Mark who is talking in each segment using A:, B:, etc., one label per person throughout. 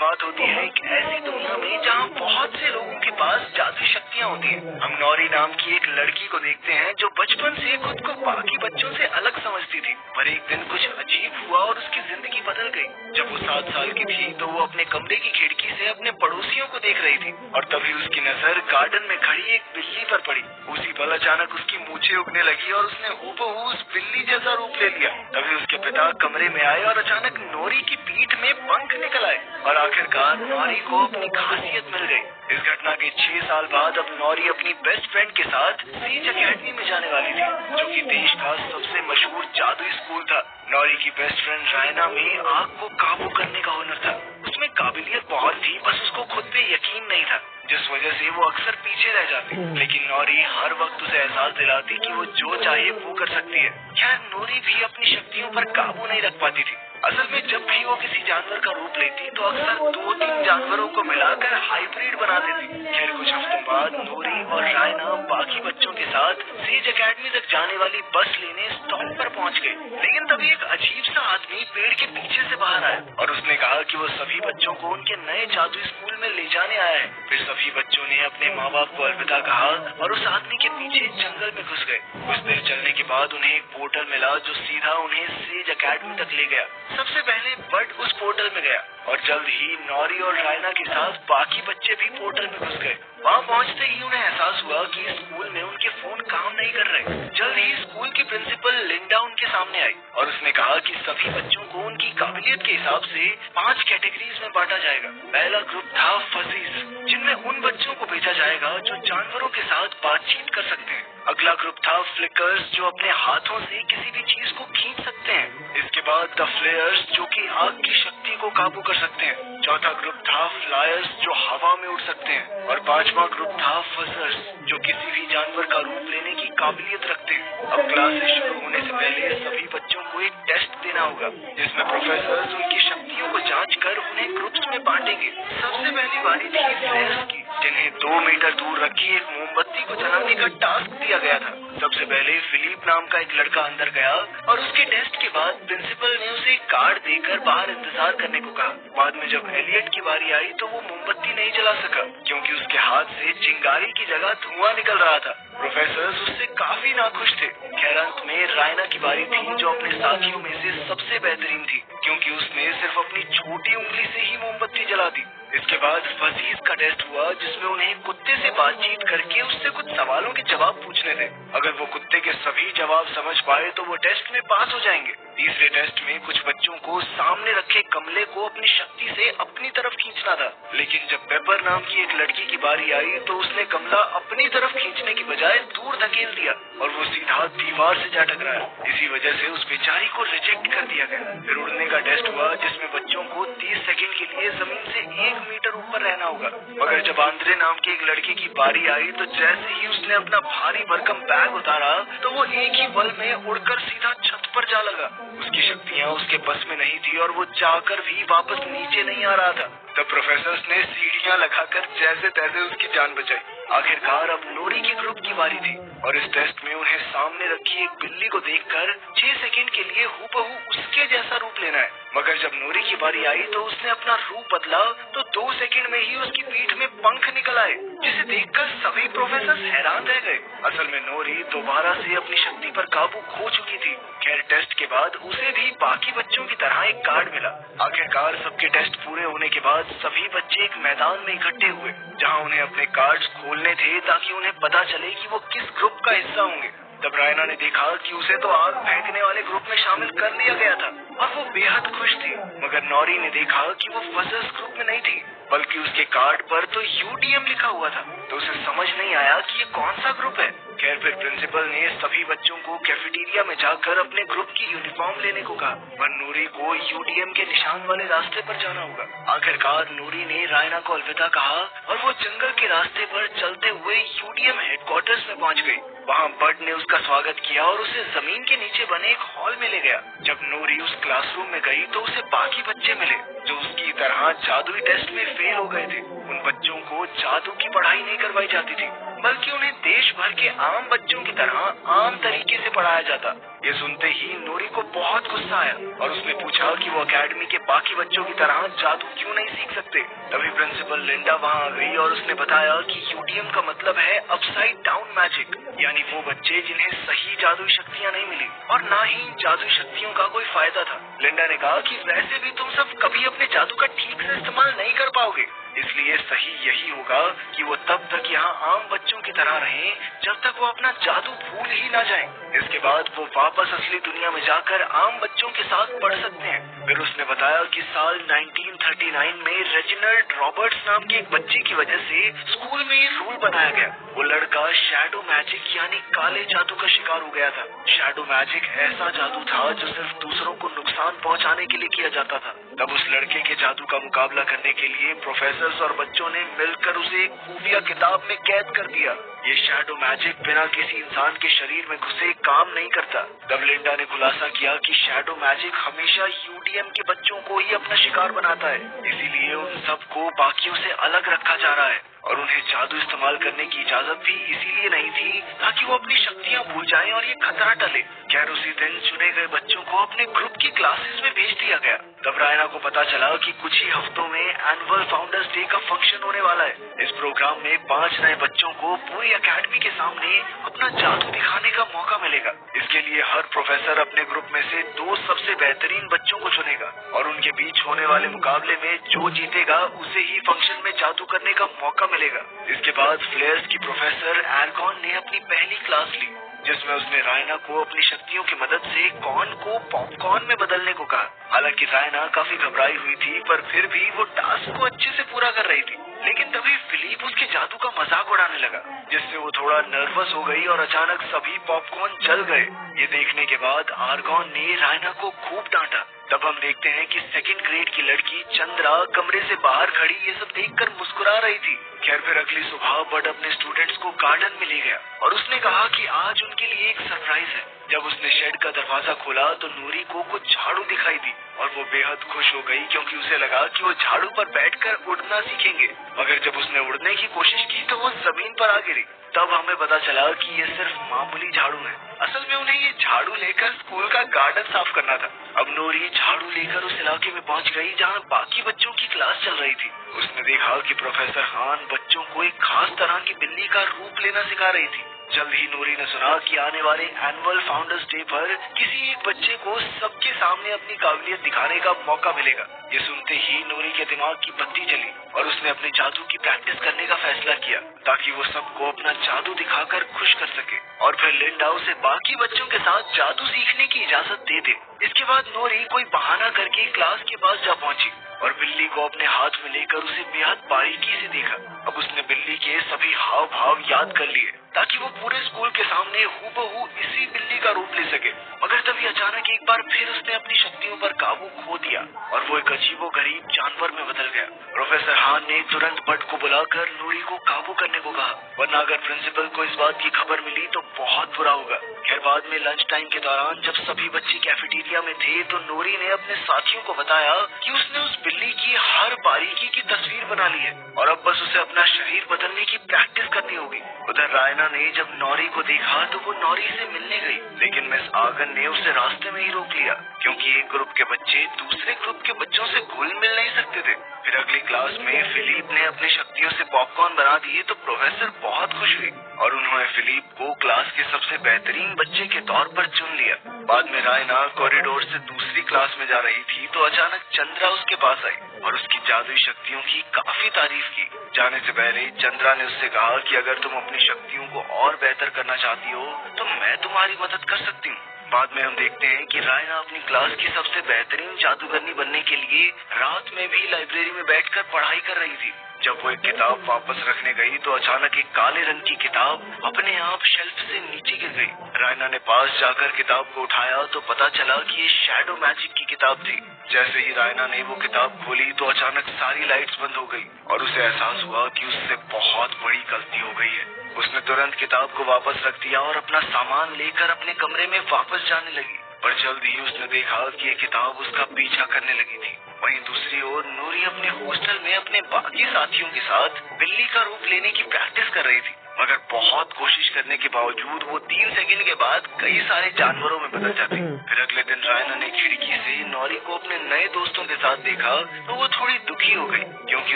A: बात होती है एक ऐसी दुनिया में जहाँ बहुत से लोगों के पास जादुई शक्तियाँ होती हैं। हम नौरी नाम की एक लड़की को देखते हैं जो बचपन से खुद को बाकी बच्चों से अलग समझती थी, पर एक दिन कुछ अजीब हुआ और उसकी जिंदगी बदल गई। जब वो 7 साल की थी तो वो अपने कमरे की खिड़की से अपने पड़ोसियों को देख रही थी और तभी उसकी नजर गार्डन में खड़ी एक बिल्ली पर पड़ी। उसी पल अचानक उसकी मूछें उगने लगी और उसने हूबहू उस बिल्ली जैसा रूप ले लिया। तभी उसके पिता कमरे में आए और अचानक नौरी की पीठ में पंख निकल आए और आखिरकार नौरी को अपनी खासियत मिल गई। इस घटना के 6 साल बाद अब नौरी अपनी बेस्ट फ्रेंड के साथ सेज एकेडमी में जाने वाली थी, जो कि देश का सबसे मशहूर जादुई स्कूल था। नौरी की बेस्ट फ्रेंड रायना में आग को काबू करने का हुनर था। उसमें काबिलियत बहुत थी, बस उसको खुद पे यकीन नहीं था, जिस वजह से वो अक्सर पीछे रह जाती। लेकिन नौरी हर वक्त उसे एहसास दिलाती कि वो जो चाहे वो कर सकती है। खैर नौरी भी अपनी शक्तियों पर काबू नहीं रख पाती थी। असल में जब भी वो किसी जानवर का रूप लेती तो अक्सर 2-3 जानवरों को मिलाकर हाइब्रिड बना देती। खैर कुछ हफ्तों बाद नौरी और रायना बाकी बच्चों के साथ सेज एकेडमी तक जाने वाली बस लेने स्टॉप पर पहुंच गए। लेकिन तभी एक अजीब सा आदमी पेड़ के पीछे से बाहर आया और उसने कहा कि वो सभी बच्चों को उनके नए जादुई स्कूल में ले जाने आया है। फिर सभी बच्चों ने अपने माँ बाप को अलविदा कहा और उस आदमी के पीछे जंगल में घुस गए। कुछ देर चलने के बाद उन्हें एक पोर्टल मिला जो सीधा उन्हें सेज एकेडमी तक ले गया। सबसे पहले बड उस पोर्टल में गया और जल्द ही नौरी और रायना के साथ बाकी बच्चे भी पोर्टल में घुस गए। वहाँ पहुँचते ही उन्हें एहसास हुआ कि स्कूल में उनके फोन काम नहीं कर रहे। जल्द ही स्कूल की प्रिंसिपल लिंडा उनके सामने आई और उसने कहा कि सभी बच्चों को उनकी काबिलियत के हिसाब से 5 कैटेगरीज में बांटा जाएगा। पहला ग्रुप था फजीज, जिनमें उन बच्चों को भेजा जाएगा जो जानवरों के साथ बातचीत कर सकते हैं। अगला ग्रुप था फ्लिकर्स, जो अपने हाथों से किसी भी चीज को खींच सकते हैं। इसके बाद द फ्लेयर्स, जो कि आग की शक्ति को काबू कर सकते हैं। चौथा ग्रुप था फ्लायर्स, जो हवा में उड़ सकते हैं। और 5वां ग्रुप था फजर्स, जो किसी भी जानवर का रूप लेने की काबिलियत रखते हैं। अब क्लासेस शुरू होने से पहले सभी बच्चों को एक टेस्ट देना होगा, जिसमें प्रोफेसर उनकी शक्तियों को जांच कर उन्हें ग्रुप्स में बांटेंगे। सबसे पहली बारी थी फ्लेयर्स की, जिन्हें 2 मीटर दूर रखी एक मोमबत्ती को जलाने का टास्क दिया गया था। सबसे पहले फिलिप नाम का एक लड़का अंदर गया और उसके टेस्ट के बाद प्रिंसिपल ने उसे एक कार्ड देकर बाहर इंतजार करने को कहा। बाद में जब एलियट की बारी आई तो वो मोमबत्ती नहीं जला सका, क्योंकि उसके हाथ से चिंगारी की जगह धुआं निकल रहा था। प्रोफेसर उससे काफी नाखुश थे। खैर अंत में रायना की बारी थी, जो अपने साथियों में से सबसे बेहतरीन थी, क्योंकि उसने सिर्फ अपनी छोटी उंगली से ही मोमबत्ती जला दी। इसके बाद फजीज का टेस्ट हुआ, जिसमें उन्हें कुत्ते से बातचीत करके उससे कुछ सवालों के जवाब पूछने थे। अगर वो कुत्ते के सभी जवाब समझ पाए तो वो टेस्ट में पास हो जाएंगे। तीसरे टेस्ट में कुछ बच्चों को सामने रखे गमले को अपनी शक्ति से अपनी तरफ खींचना था, लेकिन जब पेपर नाम की एक लड़की की बारी आई तो उसने गमला अपनी तरफ खींचने की बजाय दूर धकेल दिया और वो सीधा दीवार से जा टकराया। इसी वजह से उस बेचारी को रिजेक्ट कर दिया गया। फिर उड़ने का टेस्ट हुआ, जिसमें बच्चों को 30 सेकंड के लिए जमीन से 1 मीटर ऊपर रहना होगा। मगर जब आंद्रे नाम की एक लड़की की बारी आई तो जैसे ही उसने अपना भारी भरकम बैग उतारा तो वो एक ही पल में उड़कर सीधा छत पर जा लगा। उसकी शक्तियाँ उसके बस में नहीं थी और वो चाहकर भी वापस नीचे नहीं आ रहा था। तब प्रोफेसर ने सीढ़ियाँ लगाकर जैसे तैसे उसकी जान बचाई। आखिरकार अब नौरी के ग्रुप की बारी थी और इस टेस्ट में उन्हें सामने रखी एक बिल्ली को देखकर 6 सेकंड के लिए हूबहू उसके जैसा रूप लेना है। मगर जब नौरी की बारी आई तो उसने अपना रूप बदला तो 2 सेकंड में ही उसकी पीठ में पंख निकल आए, जिसे देखकर सभी प्रोफेसर हैरान रह गए। असल में नौरी दोबारा से अपनी शक्ति पर काबू खो चुकी थी। खैर टेस्ट के बाद उसे भी बाकी बच्चों की तरह एक कार्ड मिला। आखिरकार सबके टेस्ट पूरे होने के बाद सभी बच्चे एक मैदान में इकट्ठे हुए, जहां उन्हें अपने कार्ड्स खोलने थे ताकि उन्हें पता चले कि वो किस ग्रुप का हिस्सा होंगे। तब रायना ने देखा कि उसे तो आग फेंकने वाले ग्रुप में शामिल कर लिया गया था और वो बेहद खुश थी। मगर नौरी ने देखा कि वो फजर्स ग्रुप में नहीं थी, बल्कि उसके कार्ड पर तो यूटीएम लिखा हुआ था। तो उसे समझ नहीं आया कि ये कौन सा ग्रुप है। खैर फिर प्रिंसिपल ने सभी बच्चों को कैफेटेरिया में जाकर अपने ग्रुप की यूनिफॉर्म लेने को कहा, पर नूरी को यूटीएम के निशान वाले रास्ते पर जाना होगा। आखिरकार नूरी ने रायना को अलविदा कहा और वो जंगल के रास्ते पर चलते हुए यूटीएम हेडक्वार्टर्स में पहुंच गई। वहाँ बर्ड ने उसका स्वागत किया और उसे जमीन के नीचे बने एक हॉल में ले गया। जब नूरी उस क्लासरूम में गई तो उसे बाकी बच्चे मिले जो उसकी तरह जादुई टेस्ट में फेल हो गए थे। उन बच्चों को जादू की पढ़ाई नहीं करवाई जाती थी, बल्कि उन्हें देश भर के आम बच्चों की तरह आम तरीके से पढ़ाया जाता। ये सुनते ही नूरी को बहुत गुस्सा आया और उसने पूछा कि वो एकेडमी के बाकी बच्चों की तरह जादू क्यों नहीं सीख सकते। तभी प्रिंसिपल लिंडा वहाँ आ गई और उसने बताया कि यूडीएम का मतलब है अपसाइड डाउन मैजिक, यानी वो बच्चे जिन्हें सही जादुई शक्तियाँ नहीं मिली और ना ही जादुई शक्तियों का कोई फायदा था। लिंडा ने कहा कि वैसे भी तुम सब कभी अपने जादू का ठीक से इस्तेमाल नहीं कर पाओगे, इसलिए सही यही होगा कि वो तब तक यहाँ आम बच्चों की तरह रहें जब तक वो अपना जादू भूल ही ना जाएं। इसके बाद वो वापस असली दुनिया में जाकर आम बच्चों के साथ पढ़ सकते हैं। फिर उसने बताया कि साल 1939 में रेजिनाल्ड रॉबर्ट्स नाम के एक बच्चे की वजह से स्कूल में ये रूल बनाया गया। वो लड़का शैडो मैजिक यानी काले जादू का शिकार हो गया था। शैडो मैजिक ऐसा जादू था जो सिर्फ दूसरों को नुकसान पहुंचाने के लिए किया जाता था। तब उस लड़के के जादू का मुकाबला करने के लिए प्रोफेसर्स और बच्चों ने मिलकर उसे एक खुफिया किताब में कैद कर दिया। ये शैडो मैजिक बिना किसी इंसान के शरीर में घुसे काम नहीं करता। तब लिंडा ने खुलासा किया कि शैडो मैजिक हमेशा यूडीएम के बच्चों को ही अपना शिकार बनाता है, इसीलिए उन सबको बाकियों से अलग रखा जा रहा है और उन्हें जादू इस्तेमाल करने की इजाजत भी इसीलिए नहीं थी ताकि वो अपनी शक्तियाँ भूल जाएं और ये खतरा टले। खैर उसी दिन चुने गए बच्चों को अपने ग्रुप की क्लासेस में भेज दिया गया। तब रायना को पता चला कि कुछ ही हफ्तों में एनुअल फाउंडर्स डे का फंक्शन होने वाला है। इस प्रोग्राम में 5 नए बच्चों को पूरी एकेडमी के सामने अपना जादू दिखाने का मौका मिलेगा। इसके लिए हर प्रोफेसर अपने ग्रुप में से 2 सबसे बेहतरीन बच्चों को चुनेगा और उनके बीच होने वाले मुकाबले में जो जीतेगा उसे ही फंक्शन में जादू करने का मौका मिलेगा। इसके बाद फ्लेयर्स की प्रोफेसर एर्गॉन ने अपनी पहली क्लास ली, जिसमें उसने रायना को अपनी शक्तियों की मदद से कॉर्न को पॉपकॉर्न में बदलने को कहा। हालांकि रायना काफी घबराई हुई थी, पर फिर भी वो टास्क को अच्छे से पूरा कर रही थी। लेकिन तभी फिलिप उसके जादू का मजाक उड़ाने लगा, जिससे वो थोड़ा नर्वस हो गई और अचानक सभी पॉपकॉर्न जल गए। ये देखने के बाद आर्गॉन ने रायना को खूब डांटा। तब हम देखते हैं कि 2nd ग्रेड की लड़की चंद्रा कमरे से बाहर खड़ी ये सब देखकर मुस्कुरा रही थी। खैर फिर अगली सुबह बड अपने स्टूडेंट्स को गार्डन में ले गया और उसने कहा कि आज उनके लिए एक सरप्राइज है। जब उसने शेड का दरवाजा खोला तो नूरी को कुछ झाड़ू दिखाई दी और वो बेहद खुश हो गई, क्योंकि उसे लगा कि वो झाड़ू पर बैठकर उड़ना सीखेंगे। मगर जब उसने उड़ने की कोशिश की तो वो जमीन पर आ गिरी। तब हमें पता चला कि ये सिर्फ मामूली झाड़ू है। असल में उन्हें ये झाड़ू लेकर स्कूल का गार्डन साफ करना था। अब नूरी झाड़ू लेकर उस इलाके में पहुंच गई जहां बाकी बच्चों की क्लास चल रही थी। उसने देखा कि प्रोफेसर हान बच्चों को एक खास तरह की बिल्ली का रूप लेना सिखा रही थी। जल्द ही नूरी ने सुना कि आने वाले एनुअल फाउंडर्स डे पर किसी एक बच्चे को सबके सामने अपनी काबिलियत दिखाने का मौका मिलेगा। ये सुनते ही नूरी के दिमाग की बत्ती जली और उसने अपने जादू की प्रैक्टिस करने का फैसला किया ताकि वो सबको अपना जादू दिखाकर खुश कर सके और फिर लिंडा उसे बाकी बच्चों के साथ जादू सीखने की इजाजत दे दे। इसके बाद नूरी कोई बहाना करके क्लास के पास जा पहुंची और बिल्ली को अपने हाथ में लेकर उसे बेहद बारीकी से देखा। अब उसने बिल्ली के सभी हाव भाव याद कर लिए ताकि वो पूरे स्कूल के सामने हूबहू इसी बिल्ली का रूप ले सके। मगर तभी अचानक एक बार फिर उसने अपनी शक्तियों पर काबू खो दिया और वो एक अजीबोगरीब जानवर में बदल गया। प्रोफेसर हान ने तुरंत बड को बुलाकर नूरी को काबू करने को कहा, वरना अगर प्रिंसिपल को इस बात की खबर मिली तो बहुत बुरा होगा। खैर बाद में लंच टाइम के दौरान जब सभी बच्चे कैफेटेरिया में थे तो नूरी ने अपने साथियों को बताया कि उसने उस बिल्ली की हर बारीकी की तस्वीर बना ली है और अब बस उसे अपना शरीर बदलने की प्रैक्टिस करनी होगी। उधर रायना ने जब नौरी को देखा तो वो नौरी से मिलने गई, लेकिन मिस आगन ने उसे रास्ते में ही रोक लिया क्योंकि एक ग्रुप के बच्चे दूसरे ग्रुप के बच्चों से घुल मिल नहीं सकते थे। फिर अगली क्लास में फिलिप ने अपनी शक्तियों से पॉपकॉर्न बना दिए तो प्रोफेसर बहुत खुश हुई और उन्होंने फिलिप को क्लास के सबसे बेहतरीन बच्चे के तौर पर चुन लिया। बाद में रायना कॉरिडोर से दूसरी क्लास में जा रही थी तो अचानक चंद्रा उसके पास आई और उसकी जादुई शक्तियों की काफी तारीफ की। जाने से पहले चंद्रा ने उससे कहा कि अगर तुम अपनी शक्तियों को और बेहतर करना चाहती हो तो मैं तुम्हारी मदद कर सकती हूँ। बाद में हम देखते हैं कि रायना अपनी क्लास की सबसे बेहतरीन जादूगरनी बनने के लिए रात में भी लाइब्रेरी में बैठकर पढ़ाई कर रही थी। जब वो एक किताब वापस रखने गई तो अचानक एक काले रंग की किताब अपने आप शेल्फ से नीचे गिर गई। रायना ने पास जाकर किताब को उठाया तो पता चला कि ये शैडो मैजिक की किताब थी। जैसे ही रायना ने वो किताब खोली तो अचानक सारी लाइट्स बंद हो गई और उसे एहसास हुआ कि उससे बहुत बड़ी गलती हो गई है। उसने तुरंत किताब को वापस रख दिया और अपना सामान लेकर अपने कमरे में वापस जाने लगी, पर जल्द ही उसने देखा कि ये किताब उसका पीछा करने लगी थी। वहीं दूसरी ओर नूरी अपने हॉस्टल में अपने बाकी साथियों के साथ बिल्ली का रूप लेने की प्रैक्टिस कर रही थी, मगर बहुत कोशिश करने के बावजूद वो 3 सेकंड के बाद कई सारे जानवरों में बदल जाती। फिर अगले दिन रायना ने खिड़की से नौरी को अपने नए दोस्तों के साथ देखा तो वो थोड़ी दुखी हो गई, क्योंकि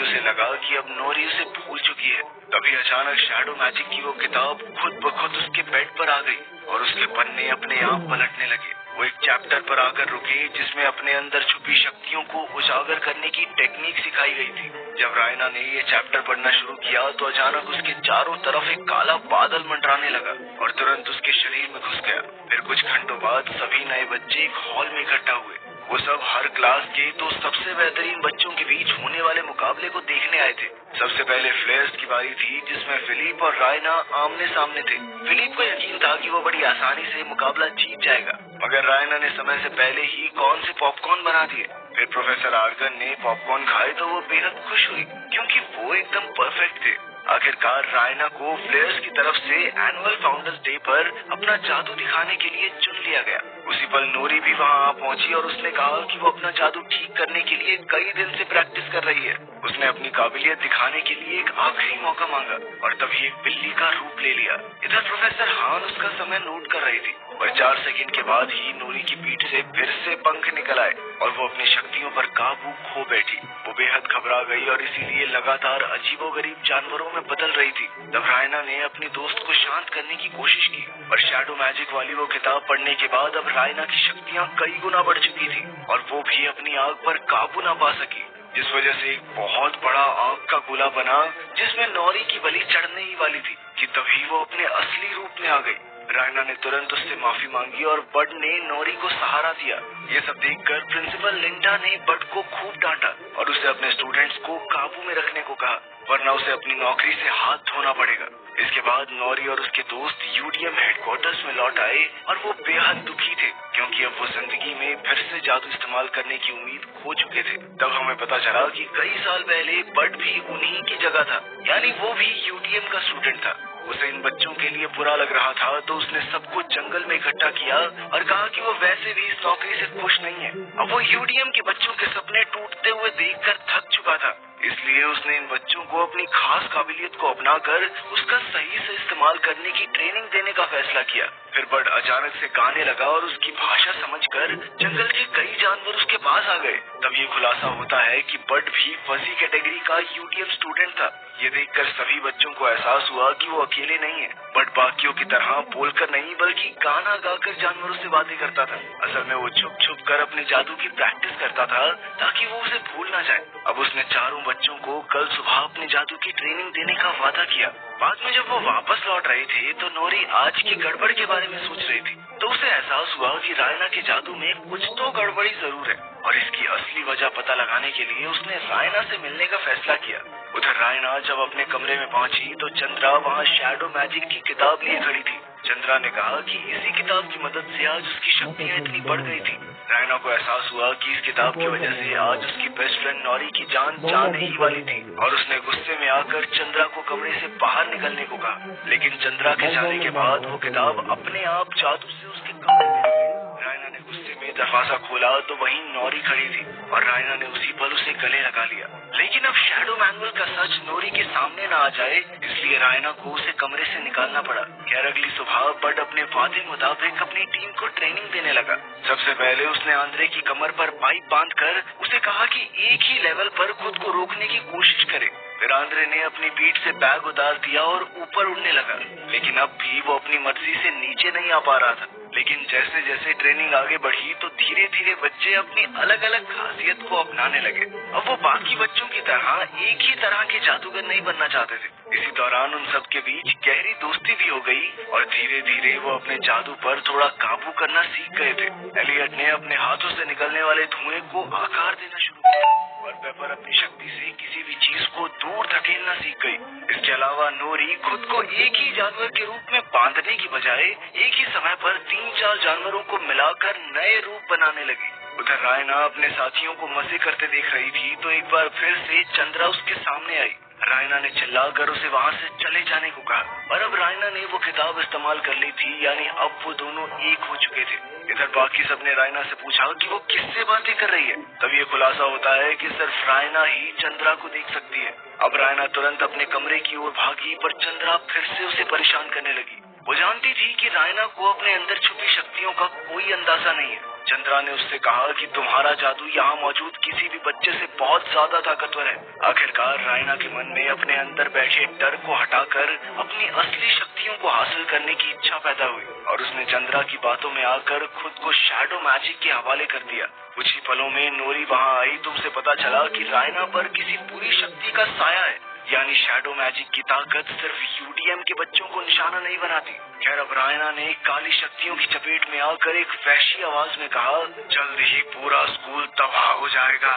A: उसे लगा कि अब नौरी उसे भूल चुकी है। तभी अचानक शैडो मैजिक की वो किताब खुद ब खुद उसके बेड पर आ गई और उसके पन्ने अपने आप पलटने लगे। वो एक चैप्टर पर आकर रुकी जिसमें अपने अंदर छुपी शक्तियों को उजागर करने की टेक्निक सिखाई गई थी। जब रायना ने ये चैप्टर पढ़ना शुरू किया तो अचानक उसके चारों तरफ एक काला बादल मंडराने लगा और तुरंत उसके शरीर में घुस गया। फिर कुछ घंटों बाद सभी नए बच्चे एक हॉल में इकट्ठा हुए। वो सब हर क्लास के तो सबसे बेहतरीन बच्चों के बीच होने वाले मुकाबले को देखने आए थे। सबसे पहले फ्लेयर्स की बारी थी, जिसमें फिलिप और रायना आमने सामने थे। फिलिप को यकीन था कि वो बड़ी आसानी से मुकाबला जीत जाएगा, मगर रायना ने समय से पहले ही कौन से पॉपकॉर्न बना दिए। फिर प्रोफेसर आर्गन ने पॉपकॉर्न खाए तो वो बेहद खुश हुई, क्योंकि वो एकदम परफेक्ट थे। आखिरकार रायना को फ्लेयर्स की तरफ से एनुअल फाउंडर्स डे पर अपना जादू दिखाने के लिए चुन लिया गया। उसी पल नूरी भी वहाँ पहुँची और उसने कहा कि वो अपना जादू ठीक करने के लिए कई दिन से प्रैक्टिस कर रही है। उसने अपनी काबिलियत दिखाने के लिए एक आखिरी मौका मांगा और तभी एक बिल्ली का रूप ले लिया। इधर प्रोफेसर हान उसका समय नोट कर रही थी और 4 सेकंड के बाद ही नूरी की पीठ से फिर से पंख निकल आए और वो अपनी शक्तियों पर काबू खो बैठी। वो बेहद घबरा गई और इसीलिए लगातार अजीबोगरीब जानवरों में बदल रही थी। तब रायना ने अपनी दोस्त को शांत करने की कोशिश की और शैडो मैजिक वाली वो किताब पढ़ने के बाद अब रायना की शक्तियाँ कई गुना बढ़ चुकी थी और वो भी अपनी आग पर काबू न पा सकी, जिस वजह से एक बहुत बड़ा आग का गोला बना जिसमें नौरी की बलि चढ़ने ही वाली थी कि तभी वो अपने असली रूप में आ गई। रायना ने तुरंत उससे माफी मांगी और बड ने नौरी को सहारा दिया। ये सब देखकर प्रिंसिपल लिंडा ने बड को खूब डांटा और उसे अपने स्टूडेंट्स को काबू में रखने को कहा, वरना उसे अपनी नौकरी से हाथ धोना पड़ेगा। इसके बाद नौरी और उसके दोस्त यूडीएम हेडक्वार्टर्स में लौट आए और वो बेहद दुखी थे, क्योंकि अब वो जिंदगी में फिर से जादू इस्तेमाल करने की उम्मीद खो चुके थे। तब हमें पता चला कि कई साल पहले बड भी उन्हीं की जगह था, यानी वो भी यूडीएम का स्टूडेंट था। उसे इन बच्चों के लिए बुरा लग रहा था तो उसने सबको जंगल में इकट्ठा किया और कहा कि वो वैसे भी इस नौकरी से खुश नहीं है। अब वो यूडीएम के बच्चों के सपने टूटते हुए देखकर थक चुका था, इसलिए उसने इन बच्चों को अपनी खास काबिलियत को अपनाकर उसका सही से इस्तेमाल करने की ट्रेनिंग देने का फैसला किया। फिर बड अचानक से गाने लगा और उसकी भाषा समझकर जंगल के कई जानवर उसके पास आ गए। तब ये खुलासा होता है कि बड भी फजी कैटेगरी का यूडीएम स्टूडेंट था। ये देखकर सभी बच्चों को एहसास हुआ कि वो अकेले नहीं है। बड बाकियों की तरह बोलकर नहीं बल्कि गाना गाकर जानवरों से बातें करता था। असल में वो छुप छुप कर अपने जादू की प्रैक्टिस करता था ताकि वो उसे भूल ना जाए। अब उसने चारों बच्चों को कल सुबह अपने जादू की ट्रेनिंग देने का वादा किया। बाद में जब वो वापस लौट रहे थे तो नौरी आज की गड़बड़ के बारे में सोच रही थी, तो उसे एहसास हुआ कि रायना के जादू में कुछ तो गड़बड़ी जरूर है और इसकी असली वजह पता लगाने के लिए उसने रायना से मिलने का फैसला किया। उधर रायना जब अपने कमरे में पहुंची तो चंद्रा वहाँ शैडो मैजिक की किताब लिए खड़ी थी। चंद्रा ने कहा कि इसी किताब की मदद से आज उसकी शक्तियाँ इतनी बढ़ गई थी। रायना को एहसास हुआ कि इस किताब की वजह से आज उसकी बेस्ट फ्रेंड नौरी की जान जाने ही वाली थी और उसने गुस्से में आकर चंद्रा को कमरे से बाहर निकलने को कहा, लेकिन चंद्रा के जाने के बाद वो किताब अपने आप जादू से उसके कमरे में आ गई। रायना ने गुस्से में दरवाजा खोला तो वहीं नौरी खड़ी थी और रायना ने उसी पल उसे गले लगा लिया। लेकिन अब शैडो मैनुअल का सच नौरी के सामने न आ जाए, इसलिए रायना को उसे कमरे से निकालना पड़ा। खैर अगली सुबह बड अपने वादे मुताबिक अपनी टीम को ट्रेनिंग देने लगा। सबसे पहले उसने आंद्रे की कमर पर पाइप बांधकर उसे कहा कि एक ही लेवल पर खुद को रोकने की कोशिश करे। फिर आंद्रे ने अपनी पीठ से बैग उतार दिया और ऊपर उड़ने लगा, लेकिन अब भी वो अपनी मर्जी से नीचे नहीं आ पा रहा था। लेकिन जैसे जैसे ट्रेनिंग आगे बढ़ी तो धीरे धीरे बच्चे अपनी अलग अलग खासियत को अपनाने लगे। अब वो बाकी बच्चों की तरह एक ही तरह के जादूगर नहीं बनना चाहते थे। इसी दौरान उन सब के बीच गहरी दोस्ती भी हो गई और धीरे धीरे वो अपने जादू पर थोड़ा काबू करना सीख गए थे। एलियट ने अपने हाथों से निकलने वाले धुएं को आकार देना शुरू किया और पेपर अपनी शक्ति से किसी भी चीज को दूर धकेलना सीख गई। इसके अलावा नोरी खुद को एक ही जानवर के रूप में बांधने की बजाय एक ही समय पर 3-4 जानवरों को मिलाकर नए रूप बनाने लगी। उधर रायना अपने साथियों को मजे करते देख रही थी तो एक बार फिर से चंद्रा उसके सामने आई। रायना ने चिल्लाकर उसे वहाँ से चले जाने को कहा और अब रायना ने वो किताब इस्तेमाल कर ली थी, यानी अब वो दोनों एक हो चुके थे। इधर बाकी सबने रायना से पूछा कि वो किससे बातें कर रही है। तब ये खुलासा होता है कि सिर्फ रायना ही चंद्रा को देख सकती है। अब रायना तुरंत अपने कमरे की ओर भागी, पर चंद्रा फिर से उसे परेशान करने लगी। वो जानती थी कि रायना को अपने अंदर छुपी शक्तियों का कोई अंदाजा नहीं है। चंद्रा ने उससे कहा कि तुम्हारा जादू यहाँ मौजूद किसी भी बच्चे से बहुत ज्यादा ताकतवर है। आखिरकार रायना के मन में अपने अंदर बैठे डर को हटाकर अपनी असली शक्तियों को हासिल करने की इच्छा पैदा हुई और उसने चंद्रा की बातों में आकर खुद को शैडो मैजिक के हवाले कर दिया। कुछ ही पलों में नोरी वहाँ आई तो उसे पता चला कि रायना पर किसी पूरी शक्ति का साया है, यानी शैडो मैजिक की ताकत सिर्फ यूडीएम के बच्चों को निशाना नहीं बनाती। खैर, अब रायना ने काली शक्तियों की चपेट में आकर एक वहशी आवाज में कहा, जल्द ही पूरा स्कूल तबाह हो जाएगा,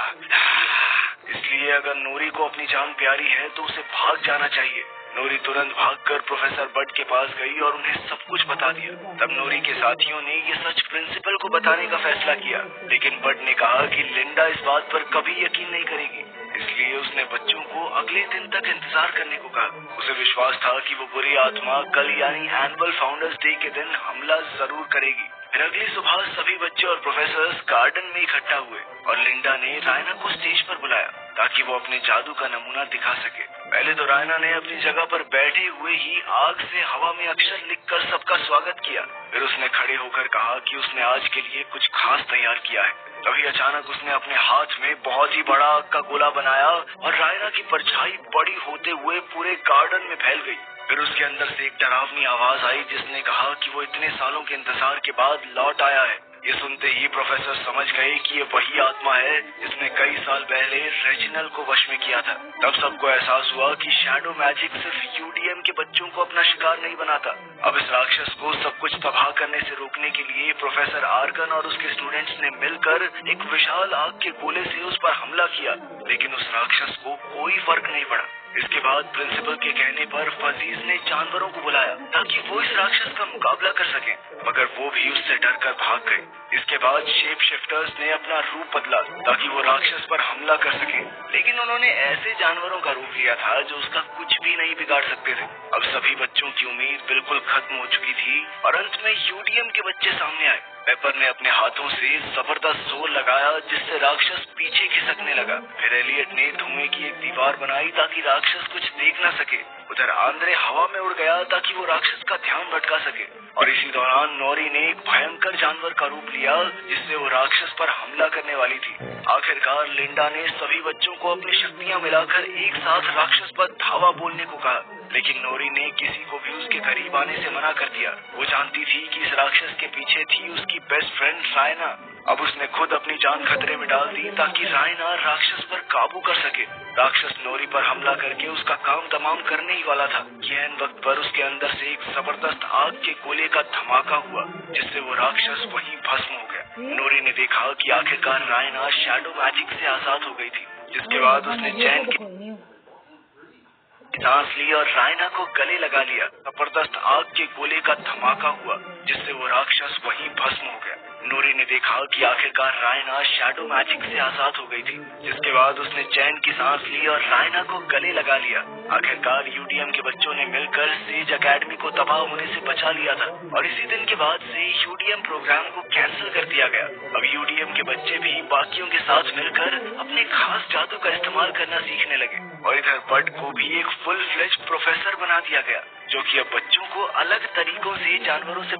A: इसलिए अगर नोरी को अपनी जान प्यारी है तो उसे भाग जाना चाहिए। नोरी तुरंत भागकर प्रोफेसर बट के पास गई और उन्हें सब कुछ बता दिया। तब नोरी के साथियों ने ये सच प्रिंसिपल को बताने का फैसला किया, लेकिन बट ने कहा कि लिंडा इस बात पर कभी यकीन नहीं करेगी, इसलिए उसने बच्चों को अगले दिन तक इंतजार करने को कहा। उसे विश्वास था कि वो बुरी आत्मा कल यानी एनुअल फाउंडर्स डे के दिन हमला जरूर करेगी। फिर अगली सुबह सभी बच्चे और प्रोफेसर्स गार्डन में इकट्ठा हुए और लिंडा ने रायना को स्टेज पर बुलाया ताकि वो अपने जादू का नमूना दिखा सके। पहले तो रायना ने अपनी जगह पर बैठे हुए ही आग से हवा में अक्षर लिखकर सबका स्वागत किया। फिर उसने खड़े होकर कहा कि उसने आज के लिए कुछ खास तैयार किया है। तभी अचानक उसने अपने हाथ में बहुत ही बड़ा आग का गोला बनाया और रायना की परछाई बड़ी होते हुए पूरे गार्डन में फैल गई। फिर उसके अंदर से एक डरावनी आवाज आई जिसने कहा कि वो इतने सालों के इंतजार के बाद लौट आया है। ये सुनते ही प्रोफेसर समझ गए कि ये वही आत्मा है जिसने कई साल पहले रेजिनल को वश में किया था। तब सबको एहसास हुआ कि शैडो मैजिक सिर्फ यूडीएम के बच्चों को अपना शिकार नहीं बनाता। अब इस राक्षस को सब कुछ तबाह करने से रोकने के लिए प्रोफेसर आर्गन और उसके स्टूडेंट्स ने मिलकर एक विशाल आग के गोले से उस पर हमला किया, लेकिन उस राक्षस को कोई फर्क नहीं पड़ा। इसके बाद प्रिंसिपल के कहने पर फजीज ने जानवरों को बुलाया ताकि वो इस राक्षस का मुकाबला कर सकें, मगर वो भी उससे डरकर भाग गए। इसके बाद शेप शिफ्टर्स ने अपना रूप बदला ताकि वो राक्षस पर हमला कर सके, लेकिन उन्होंने ऐसे जानवरों का रूप लिया था जो उसका कुछ भी नहीं बिगाड़ सकते थे। अब सभी बच्चों की उम्मीद बिल्कुल खत्म हो चुकी थी और अंत में यूडीएम के बच्चे सामने आए। पेपर ने अपने हाथों से जबरदस्त जोर लगाया जिससे राक्षस पीछे खिसकने लगा। फिर एलियट ने धुएं की एक दीवार बनाई ताकि राक्षस कुछ देख न सके। उधर आंद्रे हवा में उड़ गया ताकि वो राक्षस का ध्यान भटका सके और इसी दौरान नोरी ने एक भयंकर जानवर का रूप लिया जिससे वो राक्षस पर हमला करने वाली थी। आखिरकार लिंडा ने सभी बच्चों को अपनी शक्तियां मिलाकर एक साथ राक्षस पर धावा बोलने को कहा, लेकिन नोरी ने किसी को भी उसके करीब आने से मना कर दिया। वो जानती थी कि इस राक्षस के पीछे थी उसकी बेस्ट फ्रेंड रायना। अब उसने खुद अपनी जान खतरे में डाल दी ताकि रायना राक्षस पर काबू कर सके। राक्षस नोरी पर हमला करके उसका काम तमाम करने ही वाला था कि ऐन वक्त पर उसके अंदर से एक जबरदस्त आग के गोले का धमाका हुआ जिससे वो राक्षस वहीं भस्म हो गया। नोरी ने देखा कि आखिरकार रायना शैडो मैजिक से आजाद हो गई थी, जिसके बाद उसने चैन की सांस ली और रायना को गले लगा लिया। जबरदस्त आग के गोले का धमाका हुआ जिससे वो राक्षस वहीं भस्म हो गया। नोरी ने देखा कि आखिरकार रायना शैडो मैजिक से आजाद हो गई थी, जिसके बाद उसने चैन की सांस ली और रायना को गले लगा लिया। आखिरकार यूडीएम के बच्चों ने मिलकर सेज एकेडमी को तबाह होने से बचा लिया था और इसी दिन के बाद से यूडीएम प्रोग्राम को कैंसिल कर दिया गया। अब यूडीएम के बच्चे भी बाकियों के साथ मिलकर अपने खास जादू का इस्तेमाल करना सीखने लगे और इधर बट को भी एक फुल फ्लेज प्रोफेसर बना दिया गया जो कि अब बच्चों को अलग तरीकों से जानवरों से